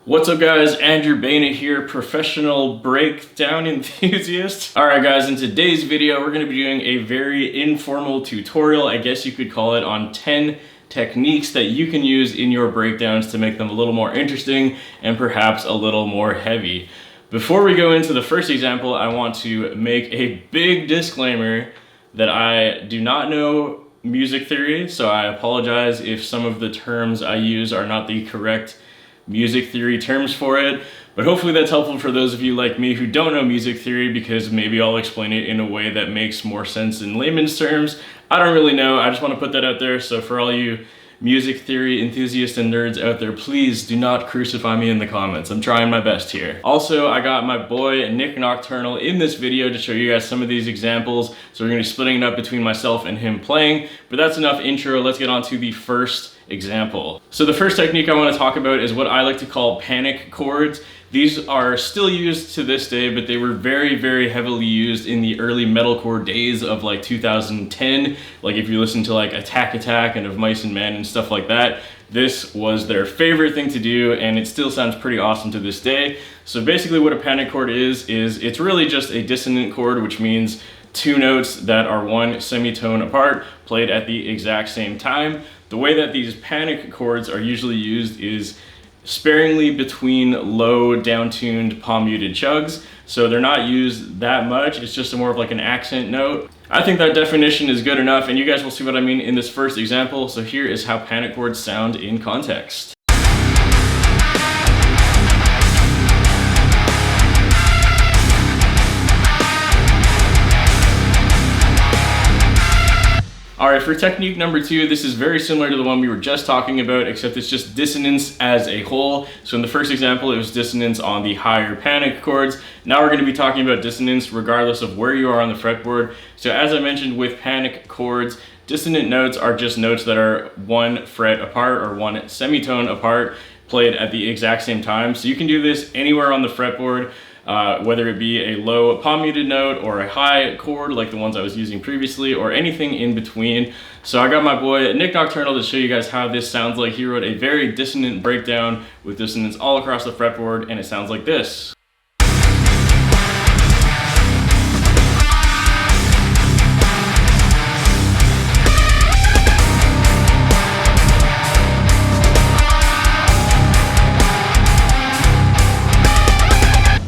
What's up guys, Andrew Payne here, professional breakdown enthusiast. Alright guys, in today's video we're going to be doing a very informal tutorial, I guess you could call it, on 10 techniques that you can use in your breakdowns to make them a little more interesting and perhaps a little more heavy. Before we go into the first example, I want to make a big disclaimer that I do not know music theory, so I apologize if some of the terms I use are not the correct music theory terms for it, but hopefully that's helpful for those of you like me who don't know music theory, because maybe I'll explain it in a way that makes more sense in layman's terms. I don't really know, I just want to put that out there. So for all you music theory enthusiasts and nerds out there, please do not crucify me in the comments. I'm trying my best here. Also, I got my boy Nick Nocturnal in this video to show you guys some of these examples, so we're going to be splitting it up between myself and him playing, but that's enough intro. Let's get on to the first example. So the first technique I want to talk about is what I like to call panic chords. These are still used to this day, but they were very, very heavily used in the early metalcore days of like 2010. Like if you listen to like Attack Attack and Of Mice and Men and stuff like that, this was their favorite thing to do, and it still sounds pretty awesome to this day. So basically what a panic chord is it's really just a dissonant chord, which means two notes that are one semitone apart, played at the exact same time. The way that these panic chords are usually used is sparingly between low down-tuned palm muted chugs, so they're not used that much. It's just more of like an accent note. I think that definition is good enough, and you guys will see what I mean in this first example. So here is how panic chords sound in context. Alright, for technique number 2, this is very similar to the one we were just talking about, except it's just dissonance as a whole. So in the first example, it was dissonance on the higher panic chords. Now we're going to be talking about dissonance regardless of where you are on the fretboard. So as I mentioned with panic chords, dissonant notes are just notes that are one fret apart or one semitone apart, played at the exact same time. So you can do this anywhere on the fretboard. Whether it be a low palm muted note or a high chord like the ones I was using previously, or anything in between. So I got my boy Nick Nocturnal to show you guys how this sounds like. He wrote a very dissonant breakdown with dissonance all across the fretboard, and it sounds like this.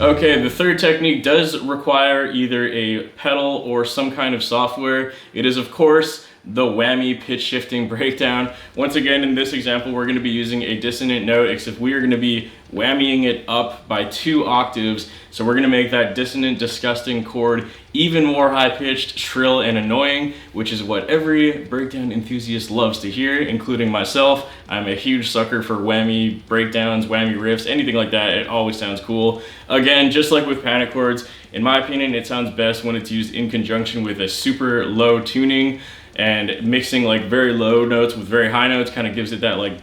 Okay, the third technique does require either a pedal or some kind of software. It is, of course, the whammy pitch shifting breakdown. Once again, in this example, we're going to be using a dissonant note, except we are going to be whammying it up by 2 octaves. So we're going to make that dissonant, disgusting chord even more high-pitched, shrill, and annoying, which is what every breakdown enthusiast loves to hear, including myself. I'm a huge sucker for whammy breakdowns, whammy riffs, anything like that. It always sounds cool. Again, just like with panic chords, in my opinion, it sounds best when it's used in conjunction with a super low tuning, and mixing like very low notes with very high notes kind of gives it that, like,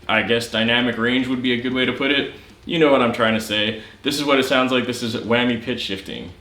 I guess dynamic range would be a good way to put it. You know what I'm trying to say. This is what it sounds like. This is whammy pitch shifting.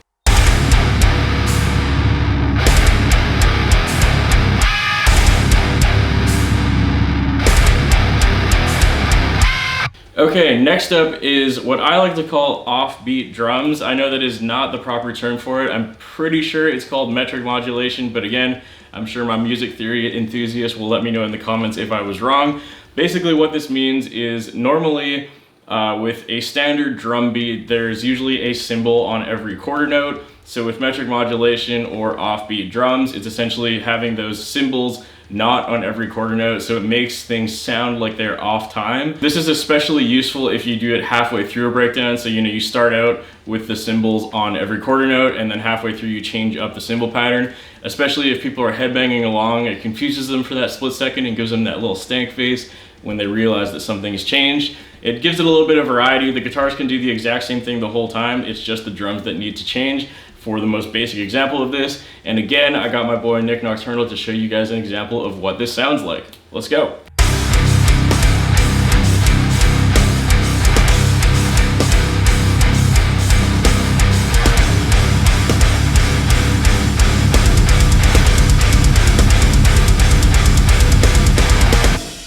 Okay, next up is what I like to call offbeat drums. I know that is not the proper term for it. I'm pretty sure it's called metric modulation, but again, I'm sure my music theory enthusiasts will let me know in the comments if I was wrong. Basically what this means is normally with a standard drum beat, there's usually a cymbal on every quarter note. So with metric modulation or offbeat drums, it's essentially having those cymbals not on every quarter note, so it makes things sound like they're off time. This is especially useful if you do it halfway through a breakdown. So you start out with the cymbals on every quarter note, and then halfway through you change up the cymbal pattern. Especially if people are headbanging along, it confuses them for that split second and gives them that little stank face when they realize that something's changed. It gives it a little bit of variety. The guitars can do the exact same thing the whole time. It's just the drums that need to change for the most basic example of this. And again, I got my boy Nick Nocturnal to show you guys an example of what this sounds like. Let's go.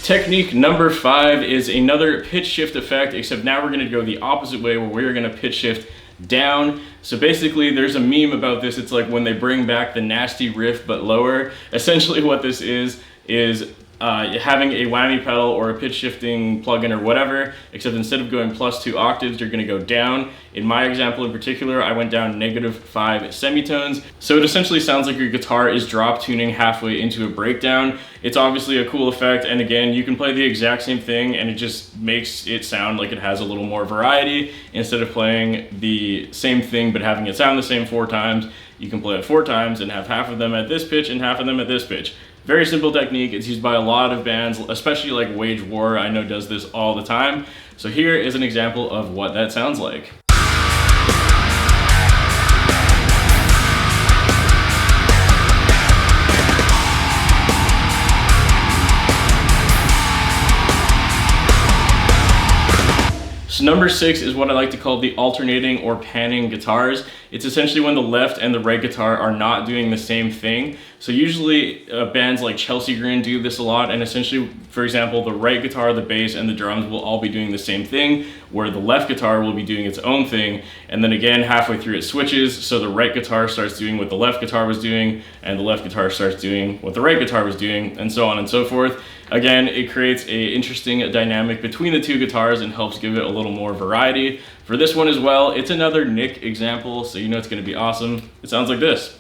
Technique number 5 is another pitch shift effect, except now we're gonna go the opposite way where we're gonna pitch shift down. So basically there's a meme about this. It's like when they bring back the nasty riff but lower. Essentially what this is having a whammy pedal or a pitch shifting plugin or whatever, except instead of going +2 octaves, you're gonna go down. In my example in particular, I went down -5 semitones. So it essentially sounds like your guitar is drop tuning halfway into a breakdown. It's obviously a cool effect, and again, you can play the exact same thing and it just makes it sound like it has a little more variety. Instead of playing the same thing but having it sound the same 4 times, you can play it 4 times and have half of them at this pitch and half of them at this pitch. Very simple technique. It's used by a lot of bands, especially like Wage War, I know does this all the time. So here is an example of what that sounds like. So number 6 is what I like to call the alternating or panning guitars. It's essentially when the left and the right guitar are not doing the same thing. So usually bands like Chelsea Grin do this a lot, and essentially, for example, the right guitar, the bass, and the drums will all be doing the same thing, where the left guitar will be doing its own thing, and then again, halfway through it switches, so the right guitar starts doing what the left guitar was doing, and the left guitar starts doing what the right guitar was doing, and so on and so forth. Again, it creates an interesting dynamic between the two guitars and helps give it a little more variety. For this one as well, it's another Nick example, so you know it's going to be awesome. It sounds like this.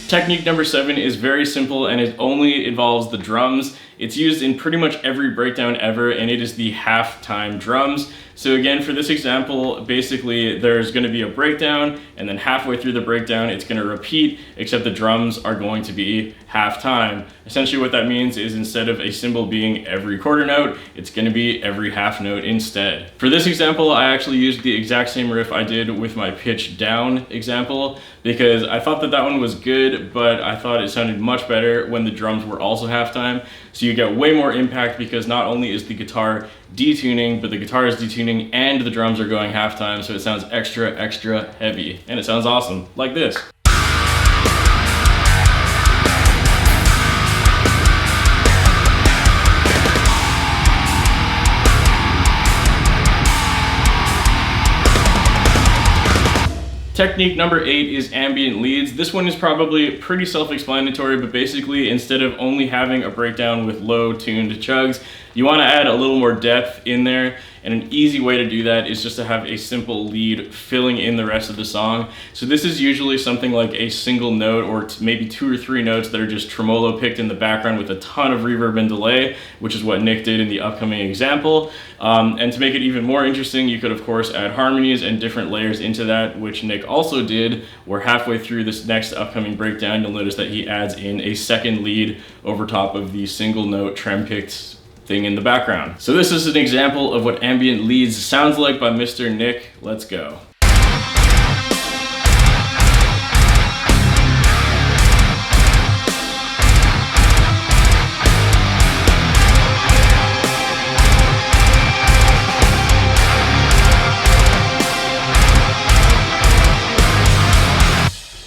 Technique number 7 is very simple and it only involves the drums. It's used in pretty much every breakdown ever, and it is the half-time drums. So again, for this example, basically there's going to be a breakdown, and then halfway through the breakdown it's going to repeat, except the drums are going to be half-time. Essentially what that means is instead of a cymbal being every quarter note, it's going to be every half note instead. For this example, I actually used the exact same riff I did with my pitch down example, because I thought that that one was good, but I thought it sounded much better when the drums were also half-time. So you get way more impact because not only is the guitar detuning, but the guitar is detuning and the drums are going half-time, so it sounds extra heavy. And it sounds awesome, like this. Technique number 8 is ambient leads. This one is probably pretty self-explanatory, but basically instead of only having a breakdown with low tuned chugs, you want to add a little more depth in there, and an easy way to do that is just to have a simple lead filling in the rest of the song. So this is usually something like a single note or maybe 2 or 3 notes that are just tremolo picked in the background with a ton of reverb and delay, which is what Nick did in the upcoming example. And to make it even more interesting, you could of course add harmonies and different layers into that, which Nick also did, where halfway through this next upcoming breakdown, you'll notice that he adds in a second lead over top of the single note trem picked thing in the background. So this is an example of what ambient leads sounds like by Mr. Nick. Let's go.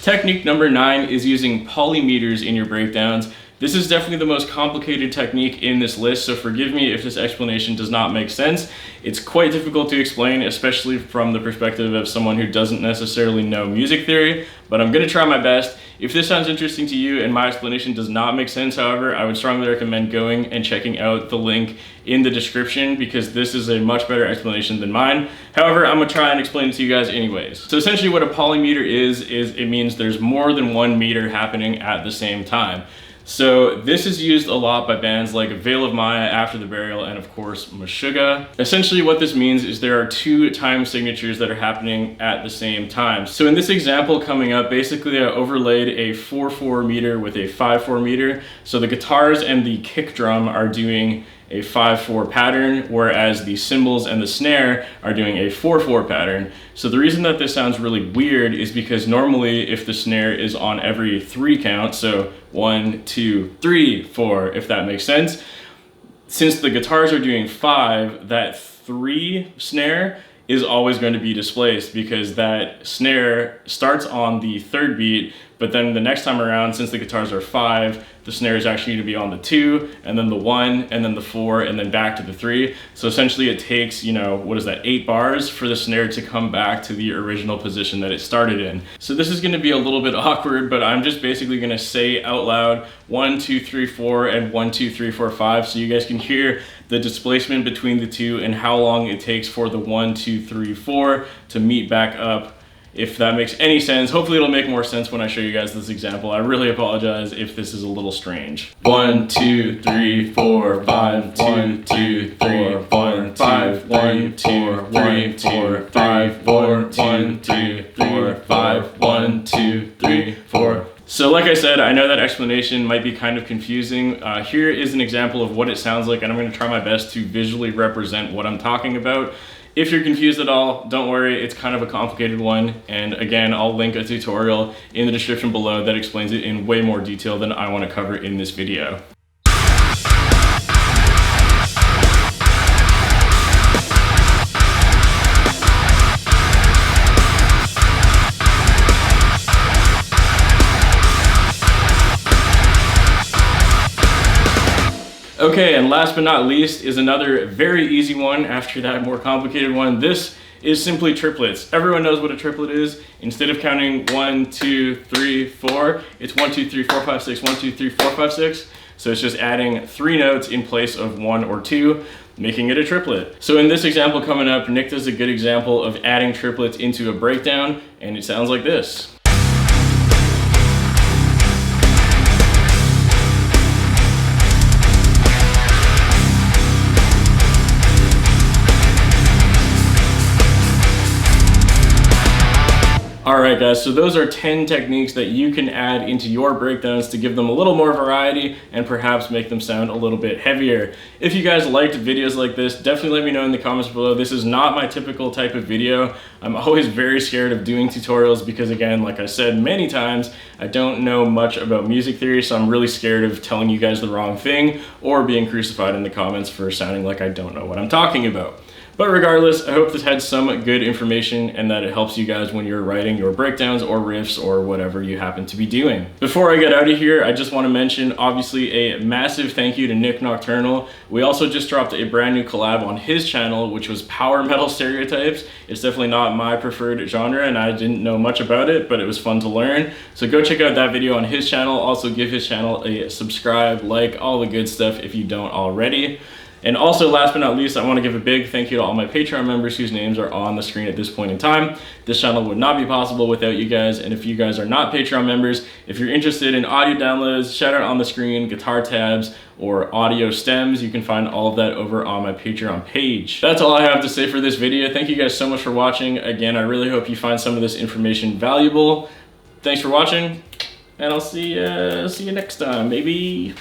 Technique number 9 is using polymeters in your breakdowns. This is definitely the most complicated technique in this list, so forgive me if this explanation does not make sense. It's quite difficult to explain, especially from the perspective of someone who doesn't necessarily know music theory, but I'm going to try my best. If this sounds interesting to you and my explanation does not make sense, however, I would strongly recommend going and checking out the link in the description, because this is a much better explanation than mine. However, I'm going to try and explain it to you guys anyways. So essentially what a polymeter is it means there's more than one meter happening at the same time. So this is used a lot by bands like Veil of Maya, After the Burial, and of course Meshuggah. Essentially what this means is there are 2 time signatures that are happening at the same time. So in this example coming up, basically I overlaid a 4/4 meter with a 5/4 meter. So the guitars and the kick drum are doing a 5/4 pattern, whereas the cymbals and the snare are doing a 4/4 pattern. So the reason that this sounds really weird is because normally if the snare is on every 3 count, so 1, 2, 3, 4, if that makes sense, Since the guitars are doing 5, that 3 snare is always going to be displaced because that snare starts on the 3rd beat, but then the next time around, since the guitars are 5, the snare is actually going to be on the 2, and then the 1, and then the 4, and then back to the 3. So essentially it takes, you know, what is that, 8 bars for the snare to come back to the original position that it started in. So this is going to be a little bit awkward, but I'm just basically going to say out loud 1, 2, 3, 4, and 1, 2, 3, 4, 5, so you guys can hear the displacement between the two and how long it takes for the 1, 2, 3, 4 to meet back up. If that makes any sense. Hopefully it'll make more sense when I show you guys this example. I really apologize if this is a little strange. 1, 2, 3, 4, 5, 1, 2, 3, 4, 5, 1, 2, 3, 4, 5, 4, 1, 2, 3, 5, 1, 2, 3, 4. So like I said, I know that explanation might be kind of confusing. Here is an example of what it sounds like, and I'm going to try my best to visually represent what I'm talking about. If you're confused at all, don't worry, it's kind of a complicated one. And again, I'll link a tutorial in the description below that explains it in way more detail than I want to cover in this video. Okay, and last but not least is another very easy one after that more complicated one. This is simply triplets. Everyone knows what a triplet is. Instead of counting 1, 2, 3, 4, it's 1, 2, 3, 4, 5, 6, 1, 2, 3, 4, 5, 6. So it's just adding 3 notes in place of 1 or 2, making it a triplet. So in this example coming up, Nick does a good example of adding triplets into a breakdown, and it sounds like this. Alright guys, so those are 10 techniques that you can add into your breakdowns to give them a little more variety and perhaps make them sound a little bit heavier. If you guys liked videos like this, definitely let me know in the comments below. This is not my typical type of video. I'm always very scared of doing tutorials because, again, like I said many times, I don't know much about music theory, so I'm really scared of telling you guys the wrong thing or being crucified in the comments for sounding like I don't know what I'm talking about. But regardless, I hope this had some good information and that it helps you guys when you're writing your breakdowns or riffs or whatever you happen to be doing. Before I get out of here, I just want to mention, obviously, a massive thank you to Nick Nocturnal. We also just dropped a brand new collab on his channel, which was power metal stereotypes. It's definitely not my preferred genre, and I didn't know much about it, but it was fun to learn. So go check out that video on his channel. Also give his channel a subscribe, like, all the good stuff if you don't already. And also, last but not least, I want to give a big thank you to all my Patreon members whose names are on the screen at this point in time. This channel would not be possible without you guys, and if you guys are not Patreon members, if you're interested in audio downloads, shout out on the screen, guitar tabs, or audio stems, you can find all of that over on my Patreon page. That's all I have to say for this video. Thank you guys so much for watching. Again, I really hope you find some of this information valuable. Thanks for watching, and I'll see you next time, maybe.